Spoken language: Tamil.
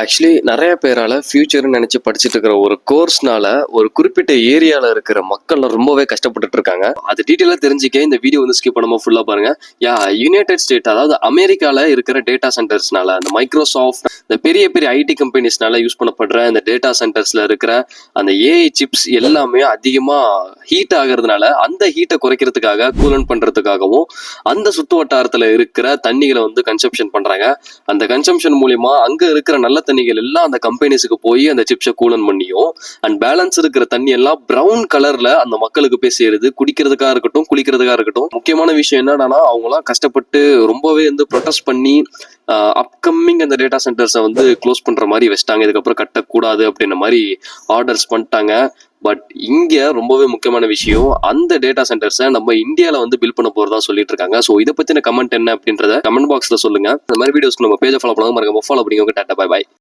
ஆக்சுவலி நிறைய பேரால ஃபியூச்சர்னு நினைச்சு படிச்சுட்டு இருக்கிற ஒரு கோர்ஸ்னால ஒரு குறிப்பிட்ட ஏரியால இருக்கிற மக்கள் ரொம்பவே கஷ்டப்பட்டுட்டு இருக்காங்க. அது டீட்டெயிலா தெரிஞ்சுக்க இந்த வீடியோ வந்து ஸ்கிப் பண்ணாம ஃபுல்லா பாருங்க. யுனைடெட் ஸ்டேட், அதாவது அமெரிக்கால இருக்கிற டேட்டா சென்டர்ஸ்னால, அந்த மைக்ரோசாஃப்ட், இந்த பெரிய பெரிய ஐடி கம்பெனிஸ்னால யூஸ் பண்ணப்படுற இந்த டேட்டா சென்டர்ஸ்ல இருக்கிற அந்த ஏஐ சிப்ஸ் எல்லாமே அதிகமா ஹீட் ஆகுறதுனால அந்த ஹீட்டை குறைக்கிறதுக்காக, கூலன் பண்றதுக்காகவும் அந்த சுத்து வட்டாரத்துல இருக்கிற தண்ணிகளை வந்து கன்சம்ஷன் பண்றாங்க. அந்த கன்சம்ஷன் மூலியமா அங்க இருக்கிற நல்ல தண்ணிகள் எல்லாம் அந்த கம்பெனிஸுக்கு போய் அந்த சிப்ஸை கூலன் பண்ணியும், அண்ட் பேலன்ஸ் இருக்கிற தண்ணி எல்லாம் பிரவுன் கலர்ல அந்த மக்களுக்கு போய் சேருது. குடிக்கிறதுக்கா இருக்கட்டும், குளிக்கிறதுக்கா இருக்கட்டும். முக்கியமான விஷயம் என்னன்னா, அவங்களாம் கஷ்டப்பட்டு ரொம்பவே வந்து ப்ரொடெஸ்ட் பண்ணி அப்கமிங் அந்த டேட்டா சென்டர்ஸை வந்து க்ளோஸ் பண்ற மாதிரி வச்சிட்டாங்க. இதுக்கப்புறம் கட்டக்கூடாது அப்படின்ற மாதிரி ஆர்டர்ஸ் பண்ணிட்டாங்க. பட் இங்க ரொம்பவே முக்கியமான விஷயம், அந்த டேட்டா சென்டர்ஸை நம்ம இந்தியால வந்து பில் பண்ண போறதா சொல்லிட்டு இருக்காங்க. ஸோ இதை பத்தின கமெண்ட் என்ன அப்படின்றத கமெண்ட் பாக்ஸ்ல சொல்லுங்க. இந்த மாதிரி வீடியோஸ்க்கு நம்ம பேஜை ஃபாலோ பண்ணாம மறக்காம ஃபாலோ பண்ணிக்கோங்க. Tata, bye bye.